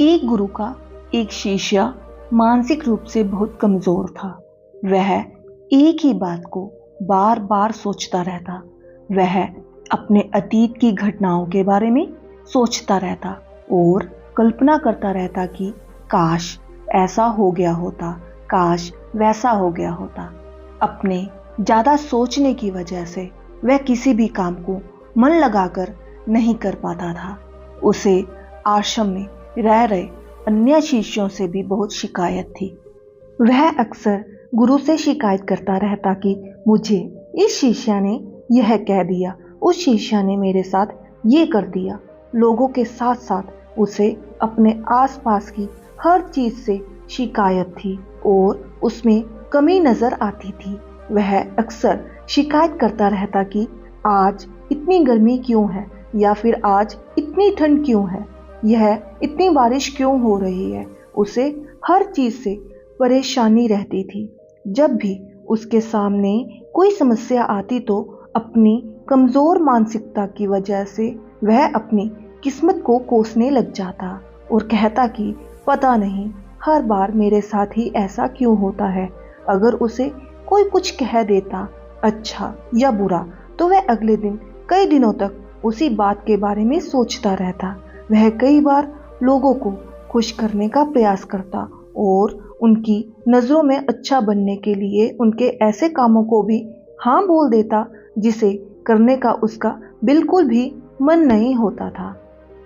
एक गुरु का एक शिष्य मानसिक रूप से बहुत कमजोर था। वह एक ही बात को बार बार सोचता रहता। वह अपने अतीत की घटनाओं के बारे में सोचता रहता और कल्पना करता रहता कि काश ऐसा हो गया होता, काश वैसा हो गया होता। अपने ज्यादा सोचने की वजह से वह किसी भी काम को मन लगाकर नहीं कर पाता था। उसे आश्रम में रह रहे अन्य शिष्यों से भी बहुत शिकायत थी। वह अक्सर गुरु से शिकायत करता रहता कि मुझे इस शिष्य ने यह कह दिया, उस शिष्य ने मेरे साथ ये कर दिया। लोगों के साथ साथ उसे अपने आसपास की हर चीज से शिकायत थी और उसमें कमी नजर आती थी। वह अक्सर शिकायत करता रहता कि आज इतनी गर्मी क्यों है, या फिर आज इतनी ठंड क्यों है, यह इतनी बारिश क्यों हो रही है। उसे हर चीज से परेशानी रहती थी। जब भी उसके सामने कोई समस्या आती तो अपनी कमजोर मानसिकता की वजह से वह अपनी किस्मत को कोसने लग जाता और कहता कि पता नहीं हर बार मेरे साथ ही ऐसा क्यों होता है। अगर उसे कोई कुछ कह देता, अच्छा या बुरा, तो वह अगले दिन कई दिनों तक उसी बात के बारे में सोचता रहता। वह कई बार लोगों को खुश करने का प्रयास करता और उनकी नजरों में अच्छा बनने के लिए उनके ऐसे कामों को भी हाँ बोल देता जिसे करने का उसका बिल्कुल भी मन नहीं होता था,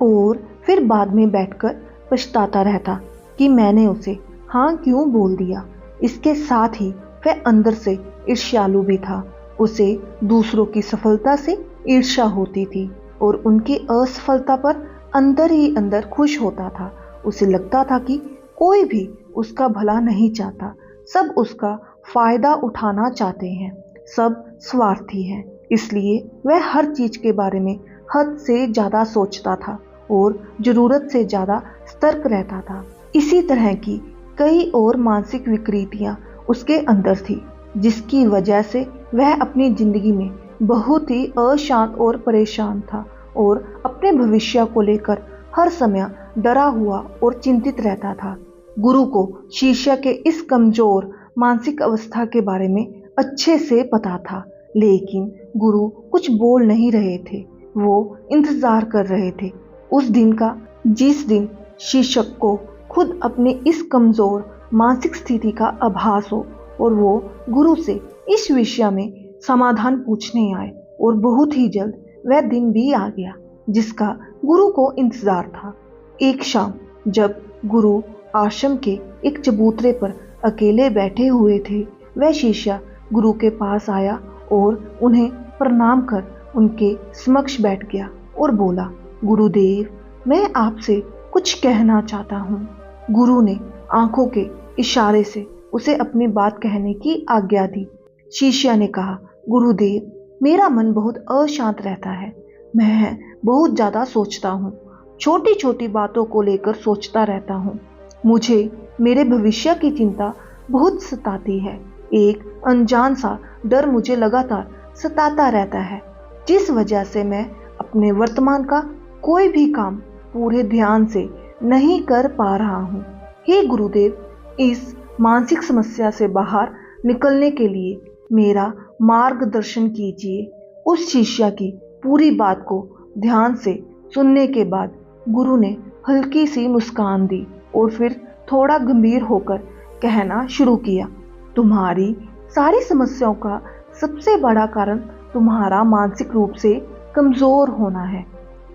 और फिर बाद में बैठकर पछताता रहता कि मैंने उसे हाँ क्यों बोल दिया। इसके साथ ही वह अंदर से ईर्ष्यालु भी था। उसे दूसरों की सफलता से ईर्ष्या होती थी और उनकी असफलता पर अंदर ही अंदर खुश होता था। उसे लगता था कि कोई भी उसका भला नहीं चाहता, सब उसका फायदा उठाना चाहते हैं, सब स्वार्थी हैं। इसलिए वह हर चीज के बारे में हद से ज्यादा सोचता था और जरूरत से ज्यादा सतर्क रहता था। इसी तरह की कई और मानसिक विकृतियां उसके अंदर थी, जिसकी वजह से वह अपनी जिंदगी में बहुत ही अशांत और परेशान था और अपने भविष्य को लेकर हर समय डरा हुआ और चिंतित रहता था। गुरु को शिष्य के इस कमजोर मानसिक अवस्था के बारे में अच्छे से पता था, लेकिन गुरु कुछ बोल नहीं रहे थे। वो इंतजार कर रहे थे उस दिन का जिस दिन शिक्षक को खुद अपनी इस कमजोर मानसिक स्थिति का आभास हो और वो गुरु से इस विषय में समाधान पूछने आए। और बहुत ही जल्द वह दिन भी आ गया जिसका गुरु को इंतजार था। एक शाम जब गुरु आश्रम के एक चबूतरे पर अकेले बैठे हुए थे, वह शिष्य गुरु के पास आया और उन्हें प्रणाम कर उनके समक्ष बैठ गया और बोला, गुरुदेव, मैं आपसे कुछ कहना चाहता हूँ। गुरु ने आंखों के इशारे से उसे अपनी बात कहने की आज्ञा दी। शिष्य ने कहा, गुरुदेव, मेरा मन बहुत अशांत रहता है। मैं बहुत ज्यादा सोचता हूँ, छोटी छोटी बातों को लेकर सोचता रहता हूँ। मुझे मेरे भविष्य की चिंता बहुत सताती है। एक अनजान सा डर मुझे लगातार सताता रहता है, जिस वजह से मैं अपने वर्तमान का कोई भी काम पूरे ध्यान से नहीं कर पा रहा हूँ। हे गुरुदेव, इस मानसिक समस्या से बाहर निकलने के लिए मेरा मार्गदर्शन कीजिए। उस शिष्य की पूरी बात को ध्यान से सुनने के बाद गुरु ने हल्की सी मुस्कान दी और फिर थोड़ा गंभीर होकर कहना शुरू किया, तुम्हारी सारी समस्याओं का सबसे बड़ा कारण तुम्हारा मानसिक रूप से कमजोर होना है।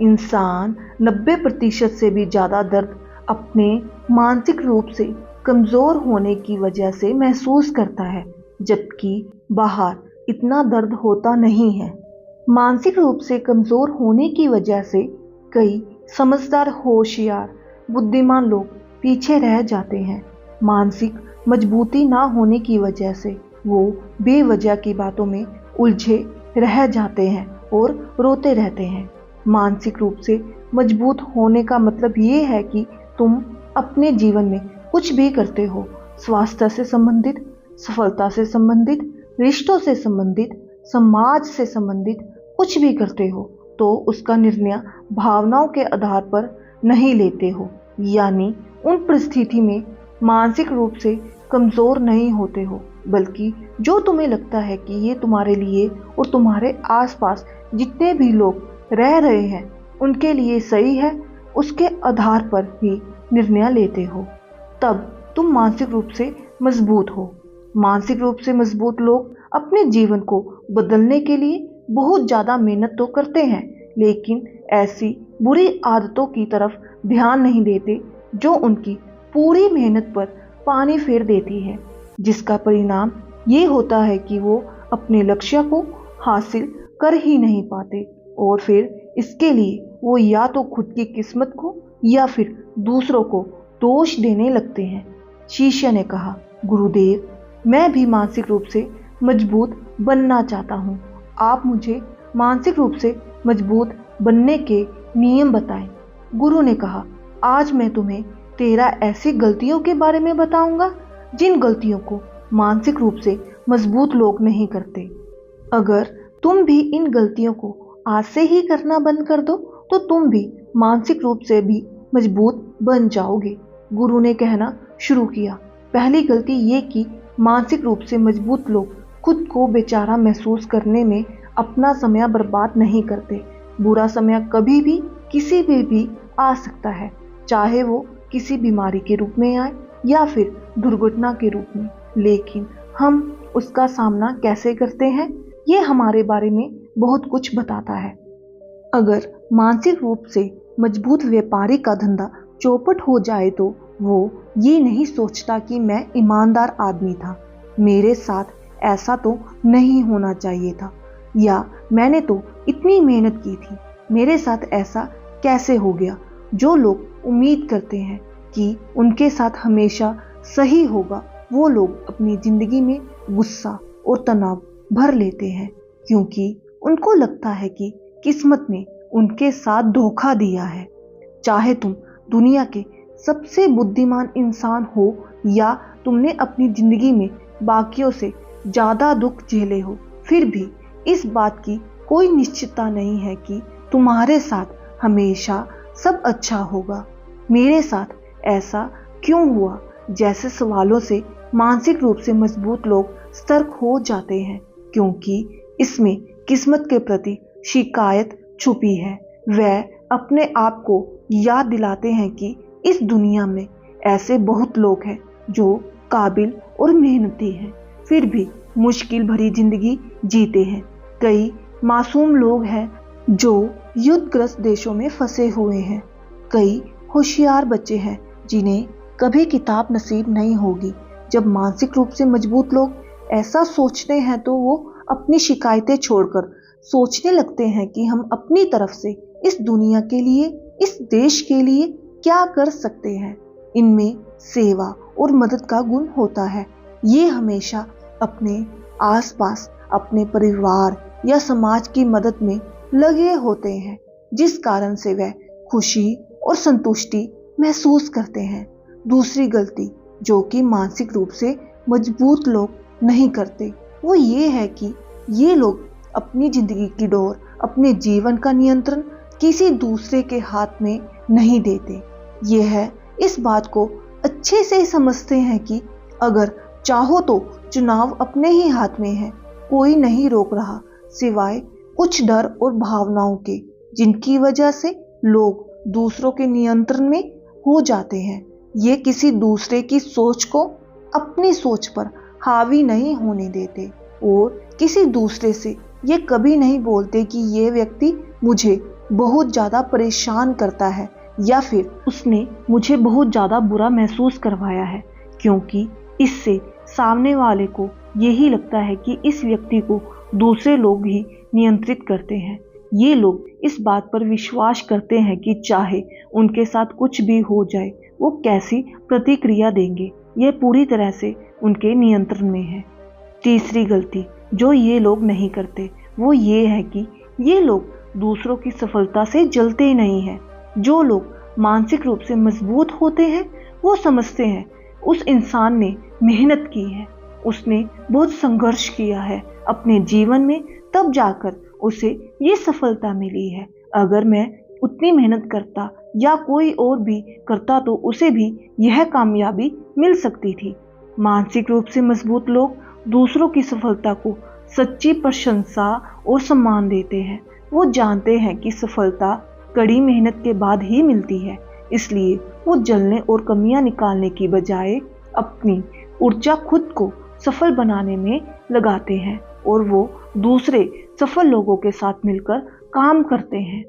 इंसान 90% से भी ज्यादा दर्द अपने मानसिक रूप से कमजोर होने की वजह से महसूस करता है, जबकि बाहर इतना दर्द होता नहीं है। मानसिक रूप से कमजोर होने की वजह से कई समझदार, होशियार, बुद्धिमान लोग पीछे रह जाते हैं। मानसिक मजबूती ना होने की वजह से वो बेवजह की बातों में उलझे रह जाते हैं और रोते रहते हैं। मानसिक रूप से मजबूत होने का मतलब ये है कि तुम अपने जीवन में कुछ भी करते हो, स्वास्थ्य से संबंधित, सफलता से संबंधित, रिश्तों से संबंधित, समाज से संबंधित कुछ भी करते हो तो उसका निर्णय भावनाओं के आधार पर नहीं लेते हो, यानी उन परिस्थिति में मानसिक रूप से कमजोर नहीं होते हो, बल्कि जो तुम्हें लगता है कि ये तुम्हारे लिए और तुम्हारे आसपास जितने भी लोग रह रहे हैं उनके लिए सही है, उसके आधार पर ही निर्णय लेते हो। तब तुम मानसिक रूप से मजबूत हो। मानसिक रूप से मजबूत लोग अपने जीवन को बदलने के लिए बहुत ज्यादा मेहनत तो करते हैं, लेकिन ऐसी बुरी आदतों की तरफ ध्यान नहीं देते जो उनकी पूरी मेहनत पर पानी फेर देती है, जिसका परिणाम ये होता है कि वो अपने लक्ष्य को हासिल कर ही नहीं पाते और फिर इसके लिए वो या तो खुद की किस्मत को या फिर दूसरों को दोष देने लगते हैं। शिष्य ने कहा, गुरुदेव, मैं भी मानसिक रूप से मजबूत बनना चाहता हूँ। आप मुझे मानसिक रूप से मजबूत बनने के नियम बताएं। गुरु ने कहा, आज मैं तुम्हें 13 ऐसी गलतियों के बारे में बताऊंगा जिन गलतियों को मानसिक रूप से मजबूत लोग नहीं करते। अगर तुम भी इन गलतियों को आज से ही करना बंद कर दो तो तुम भी मानसिक रूप से भी मजबूत बन जाओगे। गुरु ने कहना शुरू किया, पहली गलती ये कि मानसिक रूप से मजबूत लोग खुद को बेचारा महसूस करने में अपना समय बर्बाद नहीं करते। बुरा समय कभी भी किसी पे भी आ सकता है, चाहे वो किसी बीमारी के रूप में आए या फिर दुर्घटना के रूप में, लेकिन हम उसका सामना कैसे करते हैं ये हमारे बारे में बहुत कुछ बताता है। अगर मानसिक रूप से मजबूत व्यापारी का धंधा चौपट हो जाए तो वो ये नहीं सोचता कि मैं ईमानदार आदमी था, मेरे साथ ऐसा तो नहीं होना चाहिए था, या मैंने तो इतनी मेहनत की थी, मेरे साथ ऐसा कैसे हो गया। जो लोग उम्मीद करते हैं कि उनके साथ हमेशा सही होगा, वो लोग अपनी जिंदगी में गुस्सा और तनाव भर लेते हैं, क्योंकि उनको लगता है कि किस्मत ने उनके साथ धोखा दिया है। चाहे तुम दुनिया के सबसे बुद्धिमान इंसान हो या तुमने अपनी जिंदगी में बाकियों से ज्यादा दुख झेले हो, फिर भी इस बात की कोई निश्चितता नहीं है कि तुम्हारे साथ हमेशा सब अच्छा होगा। मेरे साथ ऐसा क्यों हुआ जैसे सवालों से मानसिक रूप से मजबूत लोग सतर्क हो जाते हैं, क्योंकि इसमें किस्मत के प्रति शिकायत छुपी है। वह अपने आप को याद दिलाते हैं कि इस दुनिया में ऐसे बहुत लोग हैं जो काबिल और मेहनती हैं, फिर भी मुश्किल भरी जिंदगी जीते हैं। कई मासूम लोग हैं जो युद्धग्रस्त देशों में फंसे हुए हैं। कई होशियार बच्चे हैं जिन्हें कभी किताब नसीब नहीं होगी। जब मानसिक रूप से मजबूत लोग ऐसा सोचते हैं तो वो अपनी शिकायतें छोड़कर सोचने लगते हैं कि हम अपनी तरफ से इस दुनिया के लिए, इस देश के लिए क्या कर सकते हैं। इनमें सेवा और मदद का गुण होता है। ये हमेशा अपने आसपास, अपने परिवार या समाज की मदद में लगे होते हैं, जिस कारण से वह खुशी और संतुष्टि महसूस करते हैं। दूसरी गलती जो कि मानसिक रूप से मजबूत लोग नहीं करते, वो ये है कि ये लोग अपनी जिंदगी की डोर, अपने जीवन का नियंत्रण किसी दूसरे के हाथ में नहीं देते। ये है इस बात को अच्छे से समझते हैं कि अगर चाहो तो चुनाव अपने ही हाथ में है, कोई नहीं रोक रहा सिवाय कुछ डर और भावनाओं के, जिनकी वजह से लोग दूसरों के नियंत्रण में हो जाते हैं। ये किसी दूसरे की सोच को अपनी सोच पर हावी नहीं होने देते और किसी दूसरे से ये कभी नहीं बोलते कि ये व्यक्ति मुझे बहुत ज्यादा परेशान करता है या फिर उसने मुझे बहुत ज्यादा बुरा महसूस करवाया है, क्योंकि इससे सामने वाले को यही लगता है कि इस व्यक्ति को दूसरे लोग ही नियंत्रित करते हैं। ये लोग इस बात पर विश्वास करते हैं कि चाहे उनके साथ कुछ भी हो जाए, वो कैसी प्रतिक्रिया देंगे, यह पूरी तरह से उनके नियंत्रण में है। तीसरी गलती जो ये लोग नहीं करते वो ये है कि ये लोग दूसरों की सफलता से जलते नहीं हैं। जो लोग मानसिक रूप से मजबूत होते हैं वो समझते हैं उस इंसान ने मेहनत की है, उसने बहुत संघर्ष किया है अपने जीवन में, तब जाकर उसे ये सफलता मिली है। अगर मैं उतनी मेहनत करता या कोई और भी करता तो उसे भी यह कामयाबी मिल सकती थी। मानसिक रूप से मजबूत लोग दूसरों की सफलता को सच्ची प्रशंसा और सम्मान देते हैं। वो जानते हैं कि सफलता कड़ी मेहनत के बाद ही मिलती है, इसलिए वो जलने और कमियां निकालने की बजाय अपनी ऊर्जा खुद को सफल बनाने में लगाते हैं और वो दूसरे सफल लोगों के साथ मिलकर काम करते हैं।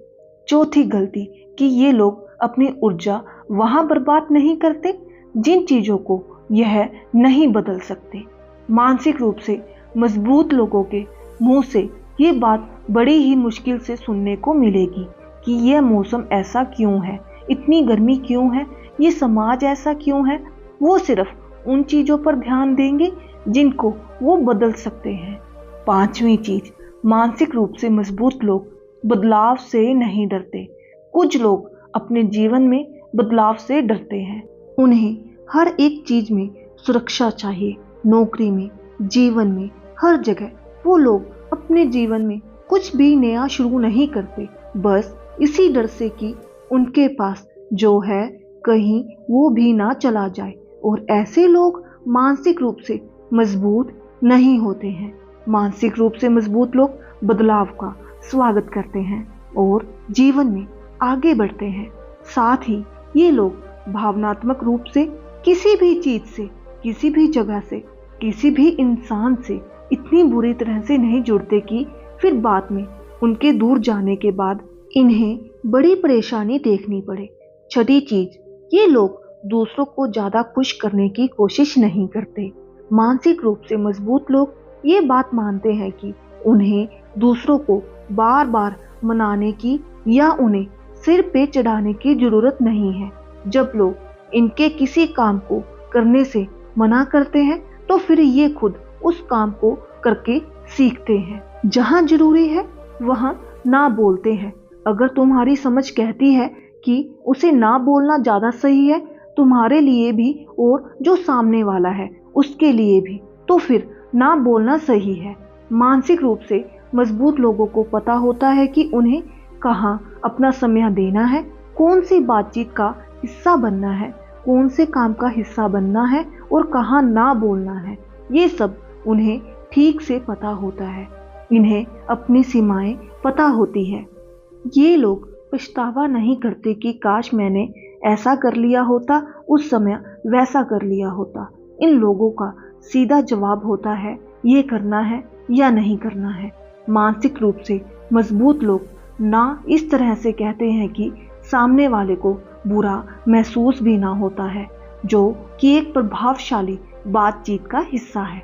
चौथी गलती कि ये लोग अपनी ऊर्जा वहां बर्बाद नहीं करते जिन चीजों को यह नहीं बदल सकते। मानसिक रूप से मजबूत लोगों के मुंह से ये बात बड़ी ही मुश्किल से सुनने को मिलेगी कि यह मौसम ऐसा क्यों है, इतनी गर्मी क्यों है, ये समाज ऐसा क्यों है। वो सिर्फ उन चीजों पर ध्यान देंगे जिनको वो बदल सकते हैं। पांचवी चीज, मानसिक रूप से मजबूत लोग बदलाव से नहीं डरते। कुछ लोग अपने जीवन में बदलाव से डरते हैं। उन्हें हर एक चीज में सुरक्षा चाहिए, नौकरी में, जीवन में, हर जगह। वो लोग अपने जीवन में कुछ भी नया शुरू नहीं करते, बस इसी डर से कि उनके पास जो है कहीं वो भी ना चला जाए। और ऐसे लोग मानसिक रूप से मजबूत नहीं होते हैं। मानसिक रूप से मजबूत लोग बदलाव का स्वागत करते हैं और जीवन में आगे बढ़ते हैं। साथ ही ये लोग भावनात्मक रूप से किसी भी चीज से, किसी भी जगह से, किसी भी इंसान से इतनी बुरी तरह से नहीं जुड़ते कि फिर बाद में उनके दूर जाने के बाद इन्हें बड़ी परेशानी देखनी पड़े। छठी चीज, ये लोग दूसरों को ज्यादा खुश करने की कोशिश नहीं करते। मानसिक रूप से मजबूत लोग ये बात मानते हैं कि उन्हें दूसरों को बार बार मनाने की या उन्हें सिर पे चढ़ाने की जरूरत नहीं है। जब लोग इनके किसी काम को करने से मना करते हैं तो फिर ये खुद उस काम को करके सीखते हैं। जहां जरूरी है वहां ना बोलते हैं। अगर तुम्हारी समझ कहती है कि उसे ना बोलना ज्यादा सही है, तुम्हारे लिए भी और जो सामने वाला है उसके लिए भी, तो फिर ना बोलना सही है। मानसिक रूप से मजबूत लोगों को पता होता है कि उन्हें कहाँ अपना समय देना है, कौन सी बातचीत का हिस्सा बनना है, कौन से काम का हिस्सा बनना है और कहाँ ना बोलना है। ये सब उन्हें ठीक से पता होता है। इन्हें अपनी सीमाएं पता होती है। ये लोग पछतावा नहीं करते कि काश मैंने ऐसा कर लिया होता, उस समय वैसा कर लिया होता। इन लोगों का सीधा जवाब होता है ये करना है या नहीं करना है। मानसिक रूप से मजबूत लोग ना इस तरह से कहते हैं कि सामने वाले को बुरा महसूस भी ना होता है, जो कि एक प्रभावशाली बातचीत का हिस्सा है।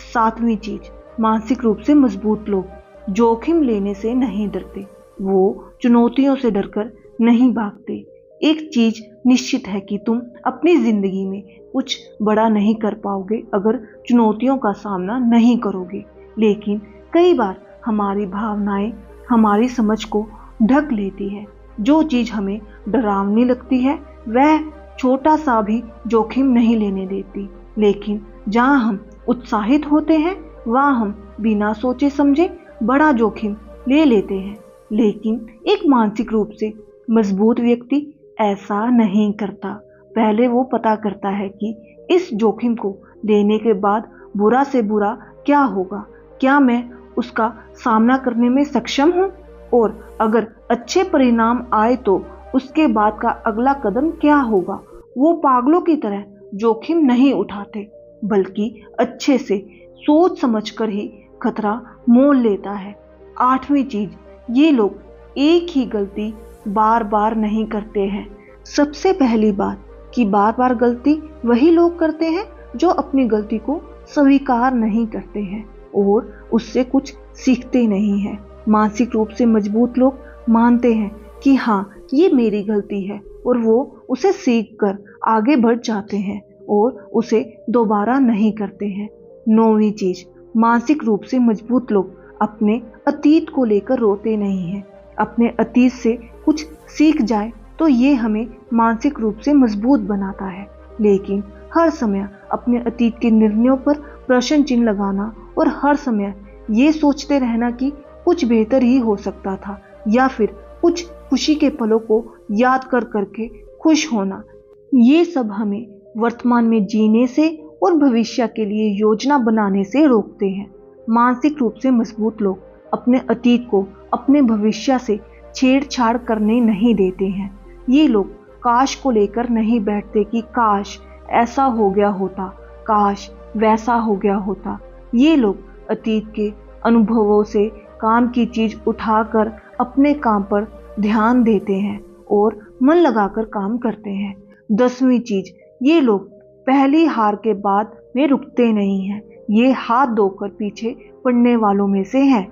सातवीं चीज, मानसिक रूप से मजबूत लोग जोखिम लेने से नहीं डरते। वो चुनौतियों से डरकर नहीं भागते। एक चीज निश्चित है कि तुम अपनी जिंदगी में कुछ बड़ा नहीं कर पाओगे अगर चुनौतियों का सामना नहीं करोगे। लेकिन कई बार हमारी भावनाएं हमारी समझ को ढक लेती है। जो चीज हमें डरावनी लगती है वह छोटा सा भी जोखिम नहीं लेने देती, लेकिन जहां हम उत्साहित होते हैं वहां हम बिना सोचे समझे बड़ा जोखिम ले लेते हैं। लेकिन एक मानसिक रूप से मजबूत व्यक्ति ऐसा नहीं करता। पहले वो पता करता है कि इस जोखिम को लेने के बाद बुरा से बुरा क्या होगा, क्या मैं उसका सामना करने में सक्षम हूँ, और अगर अच्छे परिणाम आए तो उसके बाद का अगला कदम क्या होगा। वो पागलों की तरह जोखिम नहीं उठाते, बल्कि अच्छे से सोच समझकर ही खतरा मोल लेता है। आठवीं चीज, ये लोग एक ही गलती बार बार नहीं करते हैं। सबसे पहली बात कि बार बार गलती वही लोग करते हैं जो अपनी गलती को स्वीकार नहीं करते हैं और उससे कुछ सीखते नहीं हैं। मानसिक रूप से मजबूत लोग मानते हैं कि हाँ ये मेरी गलती है और वो उसे सीख कर आगे बढ़ जाते हैं और उसे दोबारा नहीं करते हैं। नौवीं चीज, मानसिक रूप से मजबूत लोग अपने अतीत को लेकर रोते नहीं हैं। अपने अतीत से कुछ सीख जाए तो ये हमें मानसिक रूप से मजबूत बनाता है, लेकिन हर समय अपने अतीत के निर्णयों पर प्रश्न चिन्ह लगाना और हर समय ये सोचते रहना कि कुछ बेहतर ही हो सकता था या फिर कुछ खुशी के पलों को याद कर करके खुश होना, ये सब हमें वर्तमान में जीने से और भविष्य के लिए योजना बनाने से रोकते हैं। मानसिक रूप से मजबूत लोग अपने अतीत को अपने भविष्य से छेड़छाड़ करने नहीं देते हैं। ये लोग काश को लेकर नहीं बैठते कि काश ऐसा हो गया होता, काश वैसा हो गया होता। ये लोग अतीत के अनुभवों से काम की चीज उठाकर अपने काम पर ध्यान देते हैं और मन लगाकर काम करते हैं। 10वीं चीज, ये लोग पहली हार के बाद में रुकते नहीं हैं। ये हाथ धोकर पीछे पड़ने वालों में से हैं।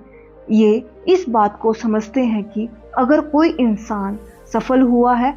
ये इस बात को समझते हैं कि अगर कोई इंसान सफल हुआ है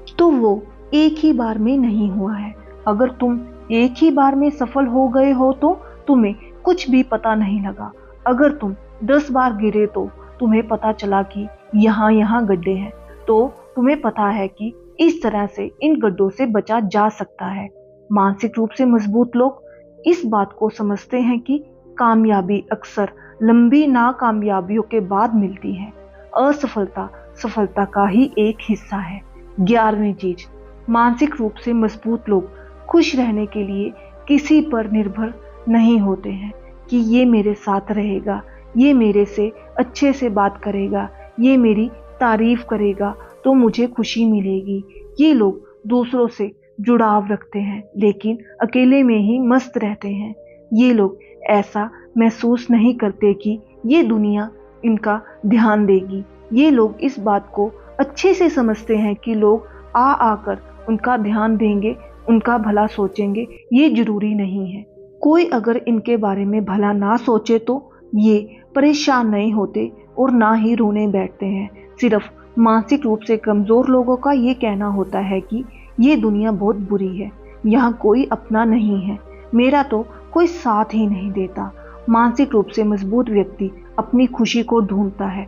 तो वो एक ही बार में नहीं हुआ है। अगर तुम एक ही बार में सफल हो गए हो तो तुम्हें कुछ भी पता नहीं लगा। अगर तुम 10 बार गिरे तो तुम्हें पता चला कि यहाँ गड्ढे हैं, तो तुम्हें पता है कि इस तरह से इन गड्ढों से बचा जा सकता है। मानसिक रूप से मजबूत लोग इस बात को समझते हैं कि कामयाबी अक्सर लंबी नाकामयाबियों के बाद मिलती है। असफलता सफलता का ही एक हिस्सा है। 11वीं चीज, मानसिक रूप से मजबूत लोग खुश रहने के लिए किसी पर निर्भर नहीं होते हैं कि ये मेरे साथ रहेगा, ये मेरे से अच्छे से बात करेगा, ये मेरी तारीफ करेगा तो मुझे खुशी मिलेगी। ये लोग दूसरों से जुड़ाव रखते हैं लेकिन अकेले में ही मस्त रहते हैं। ये लोग ऐसा महसूस नहीं करते कि ये दुनिया इनका ध्यान देगी। ये लोग इस बात को अच्छे से समझते हैं कि लोग आकर उनका ध्यान देंगे, उनका भला सोचेंगे, ये जरूरी नहीं है। कोई अगर इनके बारे में भला ना सोचे तो ये परेशान नहीं होते और ना ही रोने बैठते हैं। सिर्फ मानसिक रूप से कमजोर लोगों का ये कहना होता है कि ये दुनिया बहुत बुरी है, यहाँ कोई अपना नहीं है, मेरा तो कोई साथ ही नहीं देता। मानसिक रूप से मजबूत व्यक्ति अपनी खुशी को ढूंढता है।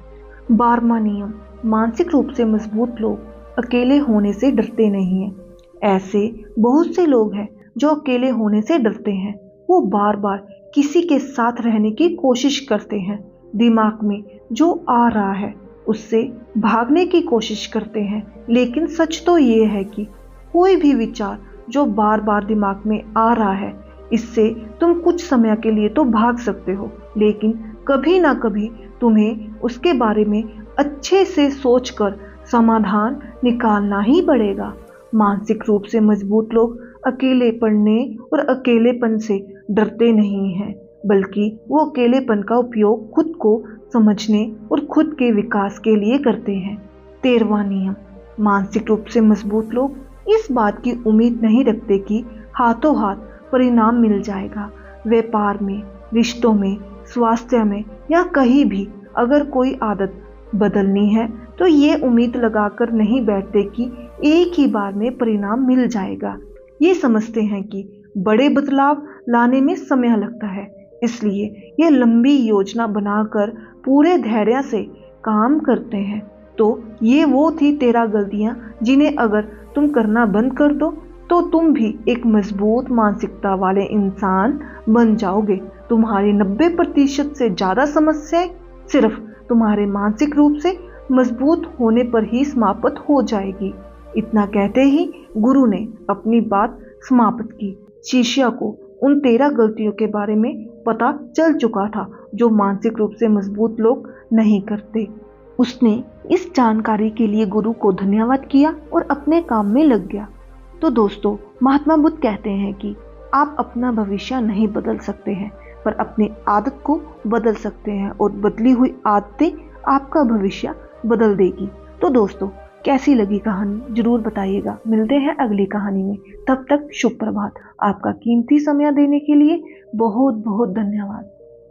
12वां नियम, मानसिक रूप से मजबूत लोग अकेले होने से डरते नहीं हैं। ऐसे बहुत से लोग हैं जो अकेले होने से डरते हैं। वो बार बार किसी के साथ रहने की कोशिश करते हैं। दिमाग में जो आ रहा है उससे भागने की कोशिश करते हैं। लेकिन सच तो ये है कि कोई भी विचार जो बार बार दिमाग में आ रहा है, इससे तुम कुछ समय के लिए तो भाग सकते हो, लेकिन कभी ना कभी तुम्हें उसके बारे में अच्छे से सोचकर समाधान निकालना ही पड़ेगा। मानसिक रूप से मजबूत लोग अकेले पड़ने और अकेलेपन से डरते नहीं हैं, बल्कि वो अकेलेपन का उपयोग खुद को समझने और खुद के विकास के लिए करते हैं। 13वां नियम, मानसिक रूप से मजबूत लोग इस बात की उम्मीद नहीं रखते कि हाथों हाथ परिणाम मिल जाएगा। व्यापार में, रिश्तों में, स्वास्थ्य में या कहीं भी अगर कोई आदत बदलनी है तो ये उम्मीद लगाकर नहीं बैठते कि एक ही बार में परिणाम मिल जाएगा। ये समझते हैं कि बड़े बदलाव लाने में समय लगता है, इसलिए ये लंबी योजना बनाकर पूरे धैर्य से काम करते हैं। तो ये वो थी 13 गलतियां जिन्हें अगर तुम करना बंद कर दो तो तुम भी एक मजबूत मानसिकता वाले इंसान बन जाओगे। तुम्हारी 90% से ज्यादा समस्याएं सिर्फ तुम्हारे मानसिक रूप से मजबूत होने पर ही समाप्त हो जाएगी। इतना कहते ही गुरु ने अपनी बात समाप्त की। शिष्य को उन 13 गलतियों के बारे में पता चल चुका था जो मानसिक रूप से मजबूत लोग नहीं करते। उसने इस जानकारी के लिए गुरु को धन्यवाद किया और अपने काम में लग गया। तो दोस्तों, महात्मा बुद्ध कहते हैं कि आप अपना भविष्य नहीं बदल सकते हैं, पर अपनी आदत को बदल सकते हैं और बदली हुई आदतें आपका भविष्य बदल देगी। तो दोस्तों, कैसी लगी कहानी जरूर बताइएगा। मिलते हैं अगली कहानी में, तब तक शुभ प्रभात। आपका कीमती समय देने के लिए बहुत बहुत धन्यवाद।